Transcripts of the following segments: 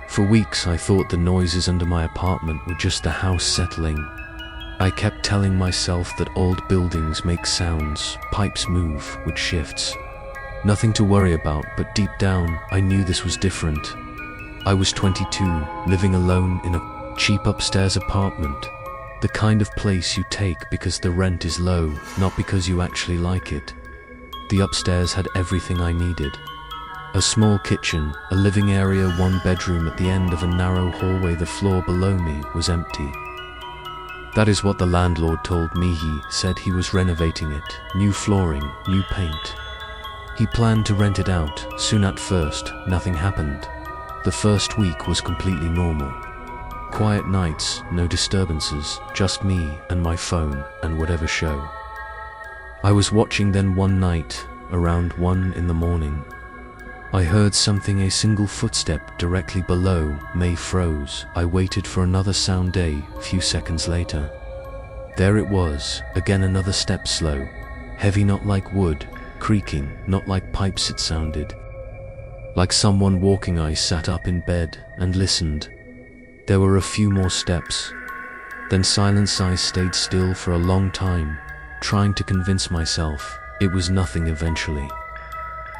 For weeks I thought the noises under my apartment were just the house settling. I kept telling myself that old buildings make sounds, pipes move with shifts. Nothing to worry about, but deep down I knew this was different. I was 22, living alone in a cheap upstairs apartment. The kind of place you take because the rent is low, not because you actually like it. The upstairs had everything I needed. A small kitchen, a living area, one bedroom at the end of a narrow hallway. The floor below me was empty. That is what the landlord told me. He said he was renovating it, new flooring, new paint. He planned to rent it out soon. At first, nothing happened. The first week was completely normal. Quiet nights, no disturbances, just me and my phone and whatever show I was watching. Then one night, around 1 in the morning, I heard something, a single footstep directly below. May froze. I waited for another sound. A few seconds later, there it was, again, another step, slow, heavy, not like wood, creaking, not like pipes. It sounded like someone walking. I sat up in bed and listened. There were a few more steps, then silence. I stayed still for a long time, trying to convince myself it was nothing. Eventually,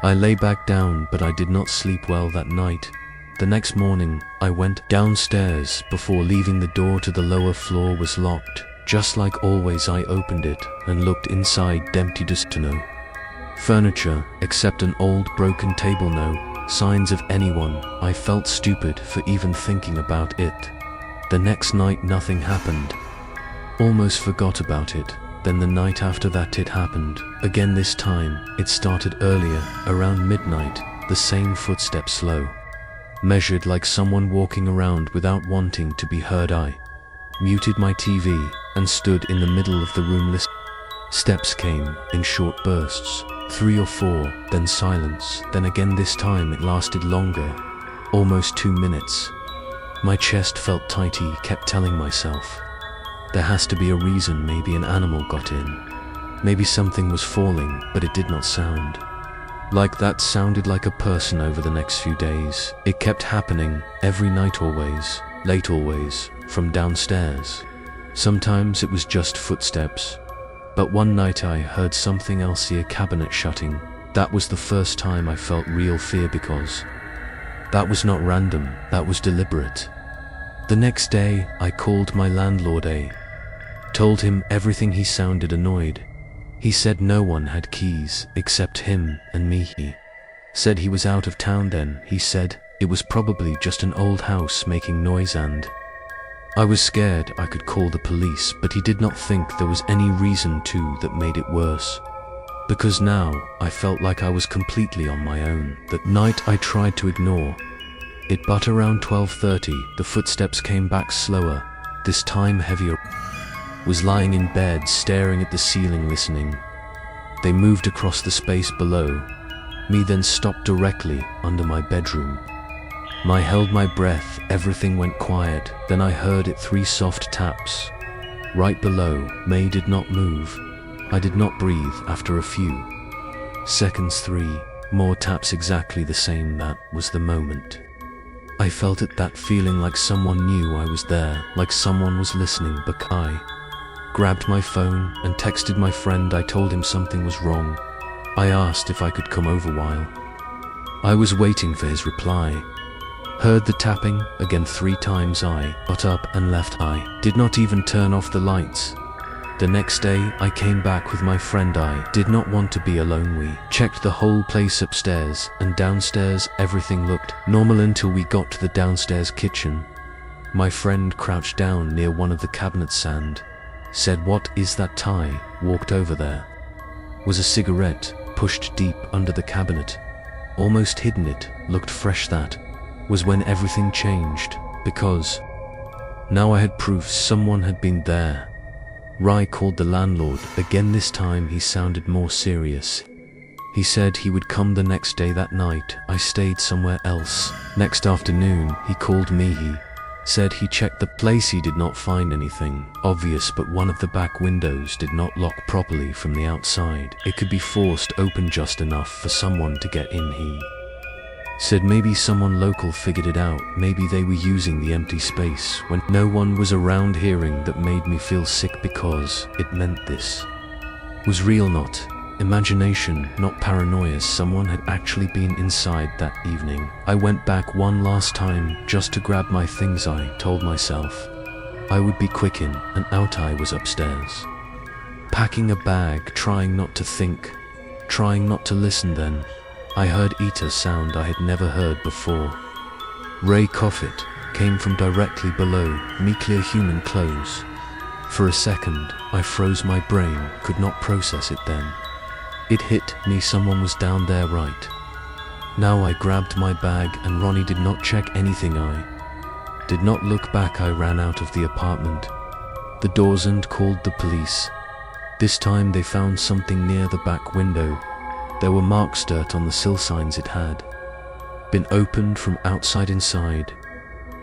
I lay back down, but I did not sleep well that night. The next morning, I went downstairs. Before leaving, the door to the lower floor was locked. Just like always, I opened it and looked inside. Empty, just no furniture, except an old broken table. No signs of anyone. I felt stupid for even thinking about it. The next night, nothing happened. Almost forgot about it. Then the night after that, it happened again. This time, it started earlier, around midnight. The same footsteps, slow, measured, like someone walking around without wanting to be heard. I muted my TV and stood in the middle of the room listening. Steps came in short bursts, 3 or 4, then silence. Then again. This time it lasted longer, almost 2 minutes. My chest felt tight. I kept telling myself, there has to be a reason. Maybe an animal got in. Maybe something was falling, but it did not sound like that. Sounded like a person. Over the next few days, it kept happening, every night, always, late, always, from downstairs. Sometimes it was just footsteps, but one night I heard something else. A cabinet shutting. That was the first time I felt real fear, because that was not random, that was deliberate. The next day, I called my landlord. Told him everything. He sounded annoyed. He said no one had keys except him and me. He said he was out of town then. He said it was probably just an old house making noise, and I was scared I could call the police, but he did not think there was any reason to. That made it worse, because now I felt like I was completely on my own. That night I tried to ignore it, but around 12:30 the footsteps came back, slower, this time heavier. Was lying in bed, staring at the ceiling, listening. They moved across the space below me, then stopped directly under my bedroom. I held my breath. Everything went quiet. Then I heard it, 3 soft taps right below. May did not move. I did not breathe. After a few seconds, 3 more taps, exactly the same. That was the moment I felt it, that feeling like someone knew I was there, like someone was listening. But I grabbed my phone and texted my friend. I told him something was wrong. I asked if I could come over while I was waiting for his reply. Heard the tapping again 3 times. I got up and left. I did not even turn off the lights. The next day, I came back with my friend. I did not want to be alone. We checked the whole place, upstairs and downstairs. Everything looked normal until we got to the downstairs kitchen. My friend crouched down near one of the cabinets and said, "What is that?" I walked over. There was a cigarette pushed deep under the cabinet, almost hidden. It looked fresh. That was when everything changed, because now I had proof someone had been there. Rai called the landlord. Again, this time he sounded more serious. He said he would come the next day. That night, I stayed somewhere else. Next afternoon, he called me. He said he checked the place. He did not find anything obvious, but one of the back windows did not lock properly from the outside. It could be forced open just enough for someone to get in. He said maybe someone local figured it out. Maybe they were using the empty space when no one was around. Hearing that made me feel sick because it meant this was real, not imagination, not paranoia. Someone had actually been inside that evening. I went back one last time just to grab my things. I told myself I would be quick. In and out I was upstairs, packing a bag, trying not to think, trying not to listen. Then I heard Ita's sound I had never heard before. Ray Coffet came from directly below me, clear human clothes. For a second, I froze. My brain could not process it. Then it hit me, someone was down there right now. I grabbed my bag and Ronnie did not check anything. I did not look back. I ran out of the apartment, the doors, and called the police. This time they found something near the back window. There were marks, dirt on the sill, signs it had been opened from outside. Inside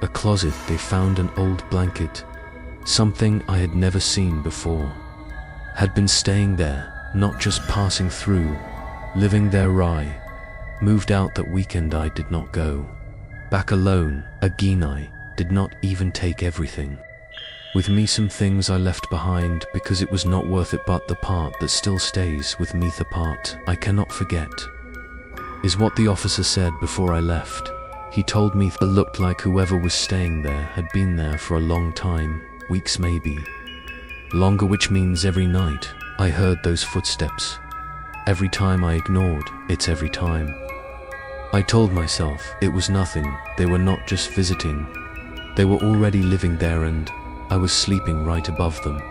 a closet they found an old blanket, something I had never seen before. Had been staying there, not just passing through, living there. Rai moved out that weekend. I did not go back alone again. I did not even take everything with me. Some things I left behind because it was not worth it, but the part that still stays with me, the part I cannot forget, is what the officer said before I left. He told me it looked like whoever was staying there had been there for a long time, weeks maybe longer, which means every night I heard those footsteps. Every time I ignored it, every time I told myself it was nothing. They were not just visiting, they were already living there, and I was sleeping right above them.